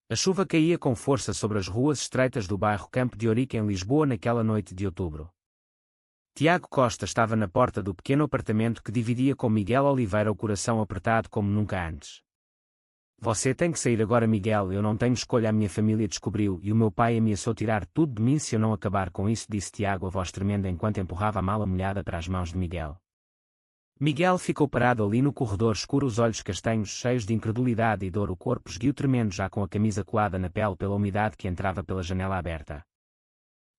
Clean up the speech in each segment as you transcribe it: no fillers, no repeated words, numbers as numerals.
A chuva caía com força sobre as ruas estreitas do bairro Campo de Ourique em Lisboa naquela noite de outubro. Tiago Costa estava na porta do pequeno apartamento que dividia com Miguel Oliveira, o coração apertado como nunca antes. Você tem que sair agora, Miguel, eu não tenho escolha, a minha família descobriu e o meu pai ameaçou tirar tudo de mim se eu não acabar com isso, disse Tiago, a voz tremenda enquanto empurrava a mala molhada para as mãos de Miguel. Miguel ficou parado ali no corredor escuro, os olhos castanhos cheios de incredulidade e dor, o corpo esguio tremendo já com a camisa colada na pele pela umidade que entrava pela janela aberta.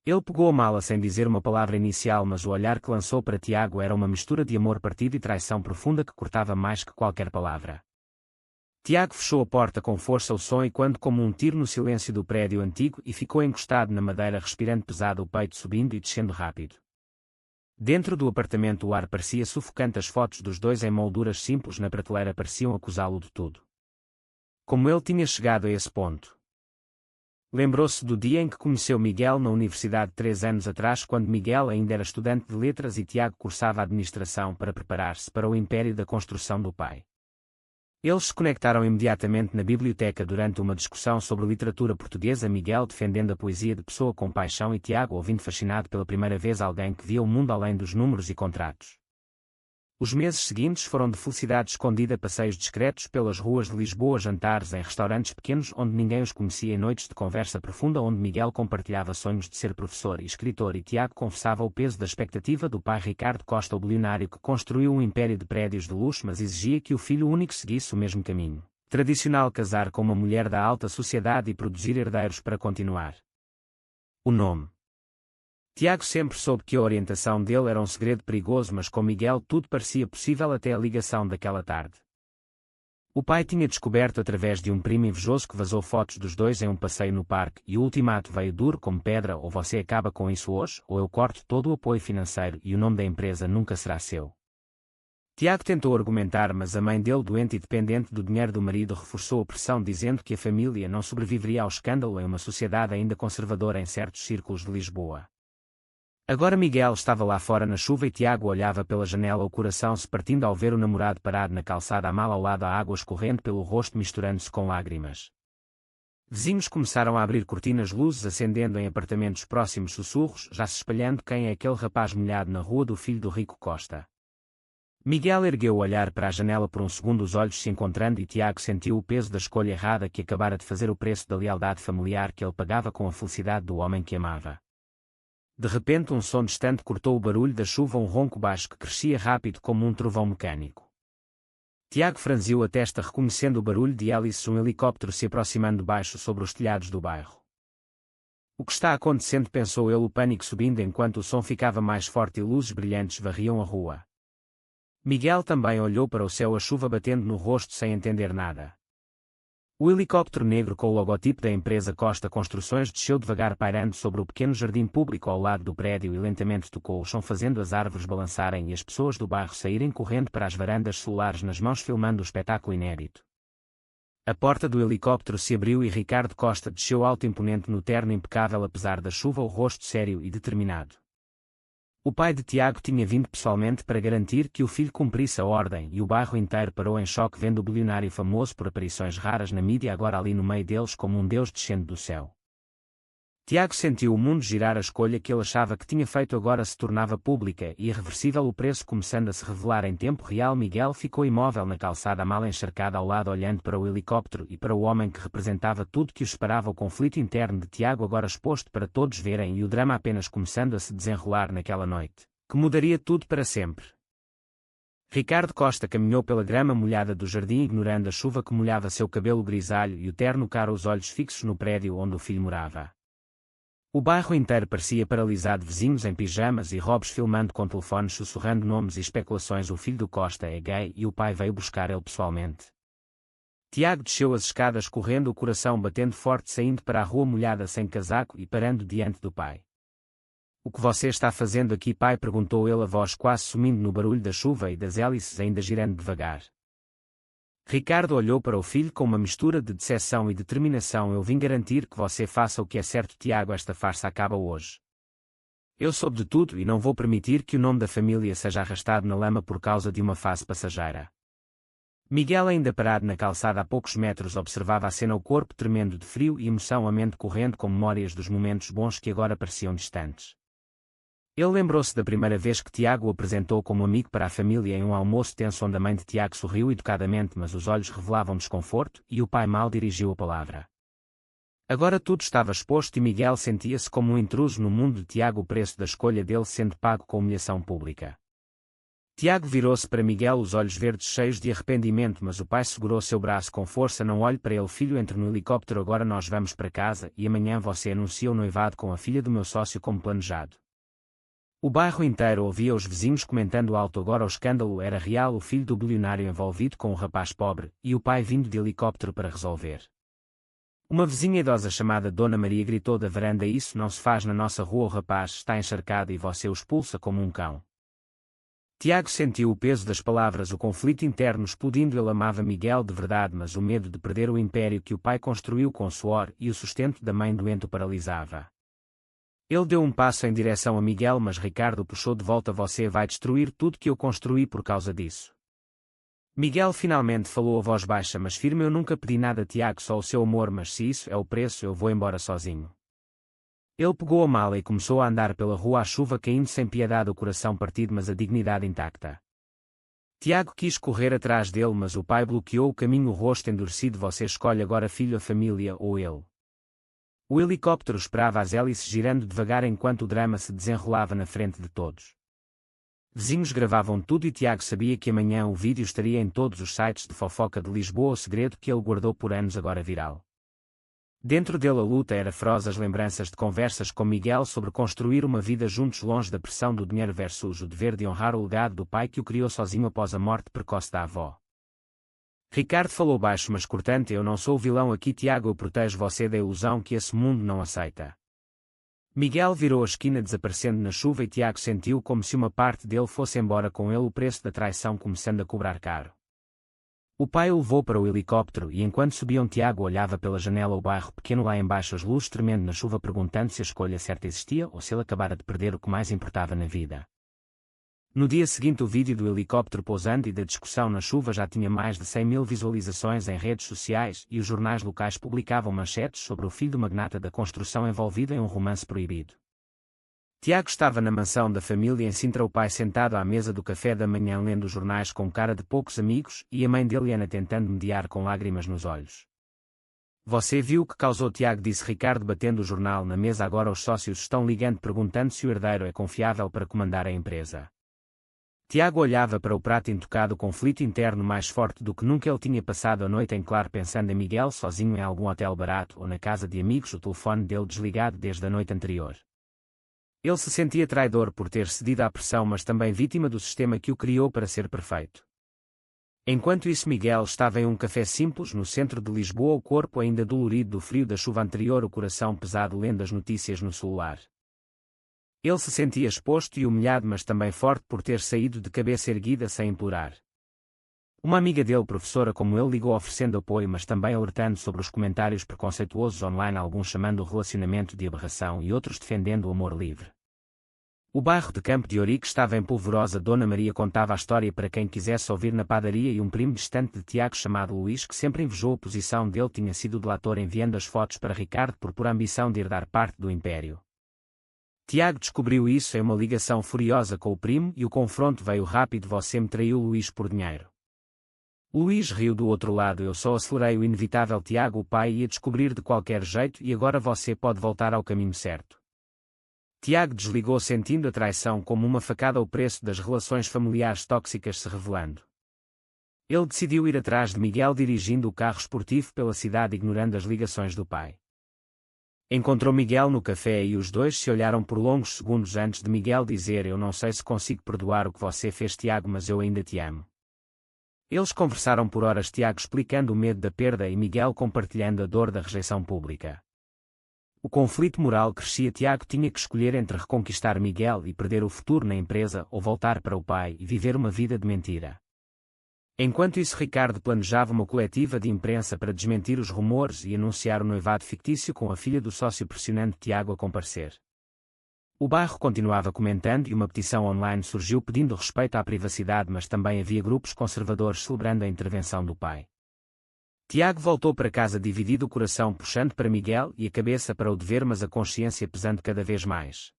Ele pegou a mala sem dizer uma palavra inicial, mas o olhar que lançou para Tiago era uma mistura de amor partido e traição profunda que cortava mais que qualquer palavra. Tiago fechou a porta com força, o som ecoando como um tiro no silêncio do prédio antigo, e ficou encostado na madeira, respirando pesado, o peito subindo e descendo rápido. Dentro do apartamento o ar parecia sufocante, as fotos dos dois em molduras simples na prateleira pareciam acusá-lo de tudo. Como ele tinha chegado a esse ponto? Lembrou-se do dia em que conheceu Miguel na universidade 3 anos atrás, quando Miguel ainda era estudante de letras e Tiago cursava administração para preparar-se para o império da construção do pai. Eles se conectaram imediatamente na biblioteca durante uma discussão sobre literatura portuguesa, Miguel defendendo a poesia de Pessoa com paixão e Tiago ouvindo fascinado pela primeira vez alguém que via o mundo além dos números e contratos. Os meses seguintes foram de felicidade escondida, passeios discretos pelas ruas de Lisboa, jantares em restaurantes pequenos onde ninguém os conhecia e noites de conversa profunda onde Miguel compartilhava sonhos de ser professor e escritor e Tiago confessava o peso da expectativa do pai Ricardo Costa, o bilionário que construiu um império de prédios de luxo, mas exigia que o filho único seguisse o mesmo caminho tradicional: casar com uma mulher da alta sociedade e produzir herdeiros para continuar o nome. Tiago sempre soube que a orientação dele era um segredo perigoso, mas com Miguel tudo parecia possível até a ligação daquela tarde. O pai tinha descoberto através de um primo invejoso que vazou fotos dos dois em um passeio no parque, e o ultimato veio duro como pedra: ou você acaba com isso hoje, ou eu corto todo o apoio financeiro e o nome da empresa nunca será seu. Tiago tentou argumentar, mas a mãe dele, doente e dependente do dinheiro do marido, reforçou a pressão, dizendo que a família não sobreviveria ao escândalo em uma sociedade ainda conservadora em certos círculos de Lisboa. Agora Miguel estava lá fora na chuva e Tiago olhava pela janela, o coração se partindo ao ver o namorado parado na calçada, a mala ao lado, a água escorrendo pelo rosto misturando-se com lágrimas. Vizinhos começaram a abrir cortinas, luzes acendendo em apartamentos próximos, sussurros já se espalhando: quem é aquele rapaz molhado na rua do filho do rico Costa? Miguel ergueu o olhar para a janela por um segundo, os olhos se encontrando, e Tiago sentiu o peso da escolha errada que acabara de fazer, o preço da lealdade familiar que ele pagava com a felicidade do homem que amava. De repente um som distante cortou o barulho da chuva, um ronco baixo que crescia rápido como um trovão mecânico. Tiago franziu a testa reconhecendo o barulho de hélices, um helicóptero se aproximando baixo sobre os telhados do bairro. O que está acontecendo, pensou ele, o pânico subindo enquanto o som ficava mais forte e luzes brilhantes varriam a rua. Miguel também olhou para o céu, a chuva batendo no rosto sem entender nada. O helicóptero negro com o logotipo da empresa Costa Construções desceu devagar, pairando sobre o pequeno jardim público ao lado do prédio, e lentamente tocou o chão, fazendo as árvores balançarem e as pessoas do bairro saírem correndo para as varandas, celulares nas mãos, filmando o espetáculo inédito. A porta do helicóptero se abriu e Ricardo Costa desceu, alto, imponente, no terno impecável apesar da chuva, o rosto sério e determinado. O pai de Tiago tinha vindo pessoalmente para garantir que o filho cumprisse a ordem, e o bairro inteiro parou em choque vendo o bilionário famoso por aparições raras na mídia agora ali no meio deles como um deus descendo do céu. Tiago sentiu o mundo girar, a escolha que ele achava que tinha feito agora se tornava pública e irreversível, o preço começando a se revelar em tempo real. Miguel ficou imóvel na calçada, a mala encharcada ao lado, olhando para o helicóptero e para o homem que representava tudo que o separava, o conflito interno de Tiago agora exposto para todos verem e o drama apenas começando a se desenrolar naquela noite, que mudaria tudo para sempre. Ricardo Costa caminhou pela grama molhada do jardim, ignorando a chuva que molhava seu cabelo grisalho e o terno caro, os olhos fixos no prédio onde o filho morava. O bairro inteiro parecia paralisado, vizinhos em pijamas e robes filmando com telefones, sussurrando nomes e especulações: o filho do Costa é gay e o pai veio buscar ele pessoalmente. Tiago desceu as escadas correndo, o coração batendo forte, saindo para a rua molhada sem casaco e parando diante do pai. O que você está fazendo aqui, pai? Perguntou ele, a voz quase sumindo no barulho da chuva e das hélices ainda girando devagar. Ricardo olhou para o filho com uma mistura de decepção e determinação. Eu vim garantir que você faça o que é certo, Tiago, esta farsa acaba hoje. Eu soube de tudo e não vou permitir que o nome da família seja arrastado na lama por causa de uma fase passageira. Miguel, ainda parado na calçada a poucos metros, observava a cena, o corpo tremendo de frio e emoção, a mente correndo com memórias dos momentos bons que agora pareciam distantes. Ele lembrou-se da primeira vez que Tiago o apresentou como amigo para a família em um almoço tenso, onde a mãe de Tiago sorriu educadamente, mas os olhos revelavam desconforto, e o pai mal dirigiu a palavra. Agora tudo estava exposto e Miguel sentia-se como um intruso no mundo de Tiago, o preço da escolha dele sendo pago com humilhação pública. Tiago virou-se para Miguel, os olhos verdes cheios de arrependimento, mas o pai segurou seu braço com força. Não olhe para ele, filho, entre no helicóptero agora, nós vamos para casa, e amanhã você anuncia o noivado com a filha do meu sócio como planejado. O bairro inteiro ouvia os vizinhos comentando alto. Agora o escândalo era real, o filho do bilionário envolvido com o rapaz pobre, e o pai vindo de helicóptero para resolver. Uma vizinha idosa chamada Dona Maria gritou da varanda: isso não se faz na nossa rua, o rapaz está encharcado e você o expulsa como um cão. Tiago sentiu o peso das palavras, o conflito interno explodindo. Ele amava Miguel de verdade, mas o medo de perder o império que o pai construiu com suor e o sustento da mãe doente o paralisava. Ele deu um passo em direção a Miguel, mas Ricardo puxou de volta: você vai destruir tudo que eu construí por causa disso. Miguel finalmente falou a voz baixa mas firme: eu nunca pedi nada, Tiago, só o seu amor, mas se isso é o preço, eu vou embora sozinho. Ele pegou a mala e começou a andar pela rua, a chuva caindo sem piedade, o coração partido mas a dignidade intacta. Tiago quis correr atrás dele, mas o pai bloqueou o caminho, o rosto endurecido: você escolhe agora, filho, a família ou ele. O helicóptero esperava, as hélices girando devagar enquanto o drama se desenrolava na frente de todos. Vizinhos gravavam tudo e Tiago sabia que amanhã o vídeo estaria em todos os sites de fofoca de Lisboa, o segredo que ele guardou por anos agora viral. Dentro dele a luta era feroz, as lembranças de conversas com Miguel sobre construir uma vida juntos longe da pressão do dinheiro versus o dever de honrar o legado do pai que o criou sozinho após a morte precoce da avó. Ricardo falou baixo mas cortante: eu não sou o vilão aqui, Tiago, eu protejo você da ilusão que esse mundo não aceita. Miguel virou a esquina desaparecendo na chuva e Tiago sentiu como se uma parte dele fosse embora com ele, o preço da traição começando a cobrar caro. O pai o levou para o helicóptero e enquanto subiam Tiago olhava pela janela o bairro pequeno lá embaixo, as luzes tremendo na chuva, perguntando se a escolha certa existia ou se ele acabara de perder o que mais importava na vida. No dia seguinte o vídeo do helicóptero pousando e da discussão na chuva já tinha mais de 100.000 visualizações em redes sociais e os jornais locais publicavam manchetes sobre o filho do magnata da construção envolvido em um romance proibido. Tiago estava na mansão da família em Sintra, o pai sentado à mesa do café da manhã lendo os jornais com cara de poucos amigos e a mãe dele Ana tentando mediar com lágrimas nos olhos. Você viu o que causou, Tiago, disse Ricardo batendo o jornal na mesa. Agora os sócios estão ligando perguntando se o herdeiro é confiável para comandar a empresa. Tiago olhava para o prato intocado, o conflito interno mais forte do que nunca. Ele tinha passado a noite em claro pensando em Miguel, sozinho em algum hotel barato ou na casa de amigos, o telefone dele desligado desde a noite anterior. Ele se sentia traidor por ter cedido à pressão, mas também vítima do sistema que o criou para ser perfeito. Enquanto isso, Miguel estava em um café simples no centro de Lisboa, o corpo ainda dolorido do frio da chuva anterior, o coração pesado lendo as notícias no celular. Ele se sentia exposto e humilhado, mas também forte por ter saído de cabeça erguida sem implorar. Uma amiga dele, professora como ele, ligou oferecendo apoio, mas também alertando sobre os comentários preconceituosos online, alguns chamando o relacionamento de aberração e outros defendendo o amor livre. O bairro de Campo de Ourique estava em polvorosa. Dona Maria contava a história para quem quisesse ouvir na padaria e um primo distante de Tiago chamado Luís, que sempre invejou a posição dele, tinha sido delator enviando as fotos para Ricardo por pura ambição de herdar parte do império. Tiago descobriu isso em uma ligação furiosa com o primo e o confronto veio rápido: você me traiu, Luís, por dinheiro. Luís riu do outro lado: eu só acelerei o inevitável, Tiago, o pai ia descobrir de qualquer jeito e agora você pode voltar ao caminho certo. Tiago desligou, sentindo a traição como uma facada, o preço das relações familiares tóxicas se revelando. Ele decidiu ir atrás de Miguel dirigindo o carro esportivo pela cidade, ignorando as ligações do pai. Encontrou Miguel no café e os dois se olharam por longos segundos antes de Miguel dizer: eu não sei se consigo perdoar o que você fez, Tiago, mas eu ainda te amo. Eles conversaram por horas, Tiago explicando o medo da perda e Miguel compartilhando a dor da rejeição pública. O conflito moral crescia. Tiago tinha que escolher entre reconquistar Miguel e perder o futuro na empresa ou voltar para o pai e viver uma vida de mentira. Enquanto isso, Ricardo planejava uma coletiva de imprensa para desmentir os rumores e anunciar o noivado fictício com a filha do sócio, pressionando Tiago a comparecer. O bairro continuava comentando e uma petição online surgiu pedindo respeito à privacidade, mas também havia grupos conservadores celebrando a intervenção do pai. Tiago voltou para casa dividido, o coração puxando para Miguel e a cabeça para o dever, mas a consciência pesando cada vez mais.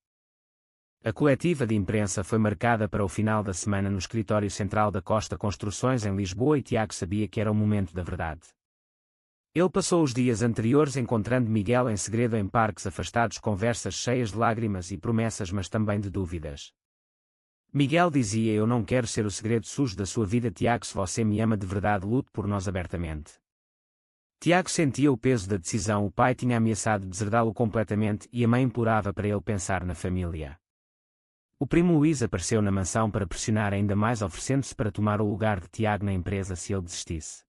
A coletiva de imprensa foi marcada para o final da semana no escritório central da Costa Construções em Lisboa e Tiago sabia que era o momento da verdade. Ele passou os dias anteriores encontrando Miguel em segredo em parques afastados, conversas cheias de lágrimas e promessas, mas também de dúvidas. Miguel dizia: eu não quero ser o segredo sujo da sua vida, Tiago, se você me ama de verdade, lute por nós abertamente. Tiago sentia o peso da decisão, o pai tinha ameaçado deserdá-lo completamente e a mãe implorava para ele pensar na família. O primo Luís apareceu na mansão para pressionar ainda mais, oferecendo-se para tomar o lugar de Tiago na empresa se ele desistisse.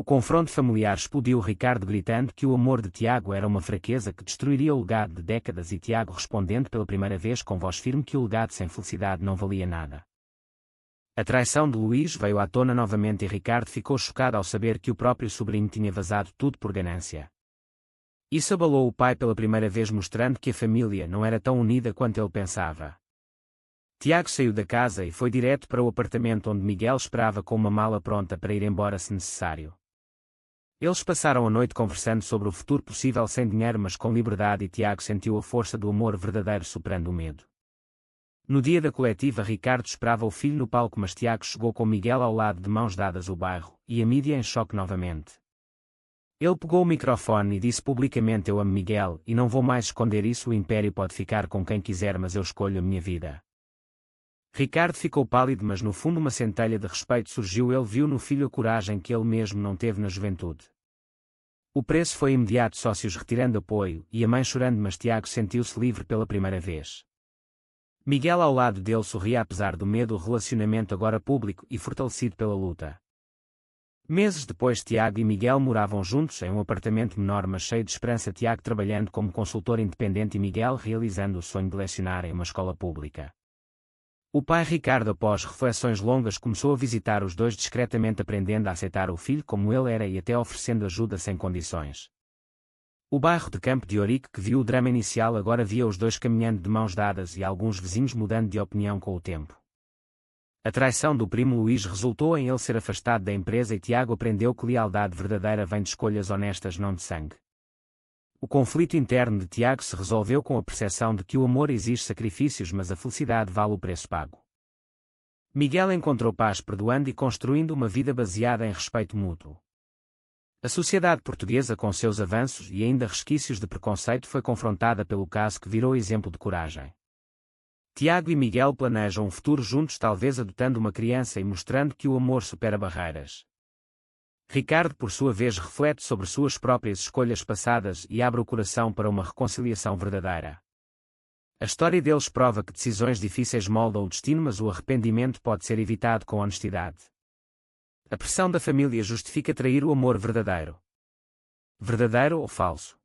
O confronto familiar explodiu, Ricardo gritando que o amor de Tiago era uma fraqueza que destruiria o legado de décadas e Tiago respondendo pela primeira vez com voz firme que o legado sem felicidade não valia nada. A traição de Luís veio à tona novamente e Ricardo ficou chocado ao saber que o próprio sobrinho tinha vazado tudo por ganância. Isso abalou o pai pela primeira vez, mostrando que a família não era tão unida quanto ele pensava. Tiago saiu da casa e foi direto para o apartamento onde Miguel esperava com uma mala pronta para ir embora se necessário. Eles passaram a noite conversando sobre o futuro possível sem dinheiro mas com liberdade e Tiago sentiu a força do amor verdadeiro superando o medo. No dia da coletiva, Ricardo esperava o filho no palco, mas Tiago chegou com Miguel ao lado, de mãos dadas, o bairro, e a mídia em choque novamente. Ele pegou o microfone e disse publicamente: eu amo Miguel e não vou mais esconder isso, o império pode ficar com quem quiser mas eu escolho a minha vida. Ricardo ficou pálido, mas no fundo uma centelha de respeito surgiu. Ele viu no filho a coragem que ele mesmo não teve na juventude. O preço foi imediato, sócios retirando apoio e a mãe chorando, mas Tiago sentiu-se livre pela primeira vez. Miguel ao lado dele sorria apesar do medo, o relacionamento agora público e fortalecido pela luta. Meses depois, Tiago e Miguel moravam juntos em um apartamento menor mas cheio de esperança, Tiago trabalhando como consultor independente e Miguel realizando o sonho de lecionar em uma escola pública. O pai Ricardo, após reflexões longas, começou a visitar os dois discretamente, aprendendo a aceitar o filho como ele era e até oferecendo ajuda sem condições. O bairro de Campo de Ourique, que viu o drama inicial, agora via os dois caminhando de mãos dadas e alguns vizinhos mudando de opinião com o tempo. A traição do primo Luís resultou em ele ser afastado da empresa e Tiago aprendeu que lealdade verdadeira vem de escolhas honestas, não de sangue. O conflito interno de Tiago se resolveu com a percepção de que o amor exige sacrifícios, mas a felicidade vale o preço pago. Miguel encontrou paz perdoando e construindo uma vida baseada em respeito mútuo. A sociedade portuguesa, com seus avanços e ainda resquícios de preconceito, foi confrontada pelo caso que virou exemplo de coragem. Tiago e Miguel planejam um futuro juntos, talvez adotando uma criança e mostrando que o amor supera barreiras. Ricardo, por sua vez, reflete sobre suas próprias escolhas passadas e abre o coração para uma reconciliação verdadeira. A história deles prova que decisões difíceis moldam o destino, mas o arrependimento pode ser evitado com honestidade. A pressão da família justifica trair o amor verdadeiro. Verdadeiro ou falso?